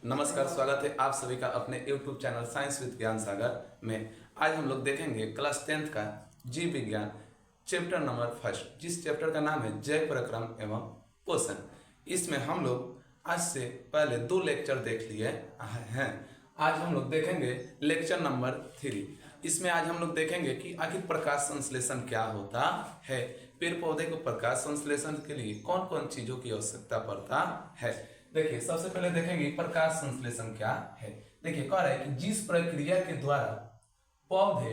नमस्कार, स्वागत है आप सभी का अपने YouTube चैनल साइंस विद ज्ञान सागर में। आज हम लोग देखेंगे क्लास 10th का जीव विज्ञान चैप्टर नंबर फर्स्ट, जिस चैप्टर का नाम है जैव प्रक्रम एवं पोषण। इसमें हम लोग आज से पहले 2 लेक्चर देख लिए हैं। आज हम लोग देखेंगे लेक्चर नंबर 3। इसमें आज हम लोग देखेंगे कि आखिर प्रकाश संश्लेषण क्या होता है, पेड़ पौधे को प्रकाश संश्लेषण के लिए कौन कौन चीजों की आवश्यकता पड़ता है। देखिए, सबसे पहले देखेंगे प्रकाश संश्लेषण क्या है। देखिए, कह रहा है कि जिस प्रक्रिया के द्वारा पौधे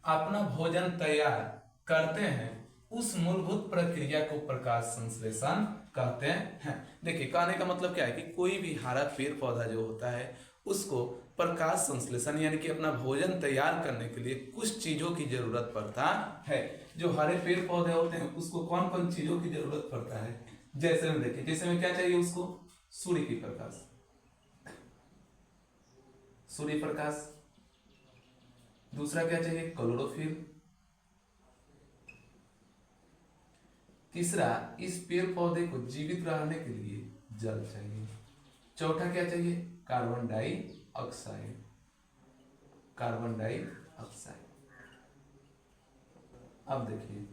अपना भोजन तैयार करते हैं उस मूलभूत प्रक्रिया को प्रकाश संश्लेषण कहते हैं। देखिए, कहने का मतलब क्या है कि कोई भी हरा पेड़ पौधा जो होता है उसको प्रकाश संश्लेषण यानी कि अपना भोजन तैयार करने के लिए कुछ चीजों की जरूरत पड़ता है। जो हरे पेड़ पौधे होते हैं उसको कौन कौन चीजों की जरूरत पड़ता है, जैसे में देखिए, जैसे में क्या चाहिए उसको, सूर्य की प्रकाश, सूर्य प्रकाश। दूसरा क्या चाहिए, क्लोरोफिल। तीसरा, इस पेड़ पौधे को जीवित रहने के लिए जल चाहिए। चौथा क्या चाहिए, कार्बन डाइऑक्साइड, कार्बन डाइऑक्साइड। अब देखिए,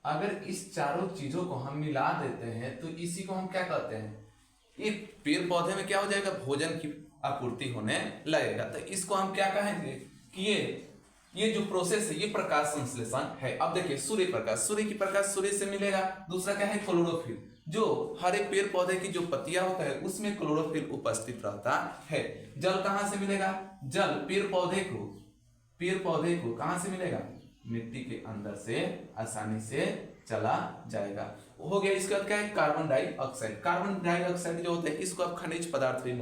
अगर इस चारों चीजों को हम मिला देते हैं तो इसी को हम क्या कहते हैं, ये पेड़ पौधे में क्या हो जाएगा, भोजन की आपूर्ति होने लगेगा। तो इसको हम क्या कहेंगे कि ये जो प्रोसेस है ये प्रकाश संश्लेषण है। अब देखिए, सूर्य प्रकाश, सूर्य की प्रकाश सूर्य से मिलेगा। दूसरा क्या है, क्लोरोफिल। जो हरे पेड़ पौधे की जो पत्तियां होता है उसमें क्लोरोफिल उपस्थित रहता है। जल कहां से मिलेगा, जल पेड़ पौधे को कहां से मिलेगा, मिट्टी के अंदर से आसानी से चला जाएगा। हो गया। इसके बाद क्या है, कार्बन डाइऑक्साइड। कार्बन डाइऑक्साइड जो होता है इसको आप खनिज पदार्थ भी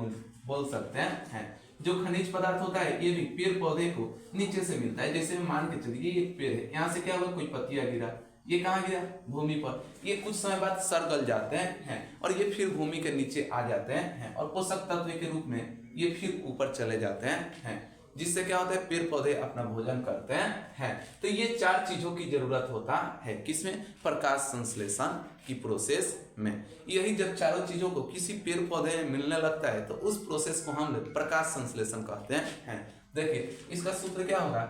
बोल सकते हैं। जो खनिज पदार्थ होता है ये भी पेड़ पौधे को नीचे से मिलता है। जैसे मान के चलिए ये एक पेड़ है, यहाँ से क्या हुआ, कोई पत्तियां गिरा, ये कहाँ गिरा, भूमि पर। ये कुछ समय बाद सड़ जाते हैं और ये फिर भूमि के नीचे आ जाते हैं और पोषक तत्व के रूप में ये फिर ऊपर चले जाते हैं, जिससे क्या होता है, पेड़ पौधे अपना भोजन करते हैं। तो ये 4 चीजों की जरूरत होता है, किसमें, प्रकाश संश्लेषण की प्रोसेस में। यही जब चारों चीजों को किसी पेड़ पौधे में मिलने लगता है तो उस प्रोसेस को हम प्रकाश संश्लेषण कहते हैं। देखिए, इसका सूत्र क्या होगा,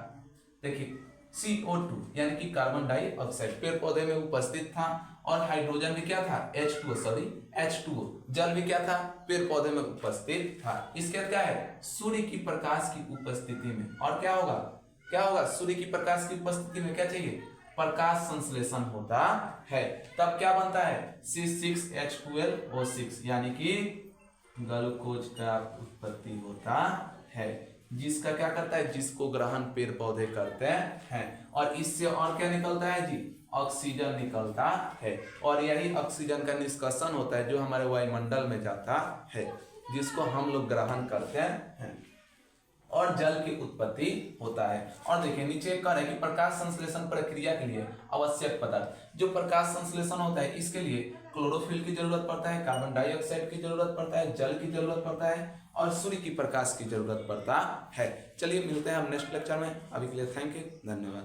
देखिए CO2 यानी कि कार्बन डाइऑक्साइड पेड़ पौधे में उपस्थित था और हाइड्रोजन भी क्या था, H2O। जल भी क्या था, पेड़ पौधे में उपस्थित था। इसके क्या है, सूर्य की प्रकाश की उपस्थिति में। और क्या होगा, सूर्य की प्रकाश की उपस्थिति में क्या चाहिए, प्रकाश संश्लेषण होता है। तब क्या बनता है, C6H12O6 यानी कि ग्लूकोज का उत्पत्ति होता है, जिसका क्या करता है, जिसको ग्रहण पेड़ पौधे करते हैं। और इससे और क्या निकलता है जी, ऑक्सीजन निकलता है। और यही ऑक्सीजन का निष्कासन होता है जो हमारे वायुमंडल में जाता है, जिसको हम लोग ग्रहण करते हैं और जल की उत्पत्ति होता है। और देखिए नीचे कह रहा है कि प्रकाश संश्लेषण प्रक्रिया के लिए आवश्यक पदार्थ। जो प्रकाश संश्लेषण होता है इसके लिए क्लोरोफिल की जरूरत पड़ता है, कार्बन डाइऑक्साइड की जरूरत पड़ता है, जल की जरूरत पड़ता है और सूर्य की प्रकाश की जरूरत पड़ता है। चलिए मिलते हैं हम नेक्स्ट लेक्चर में। अभी के लिए थैंक यू, धन्यवाद।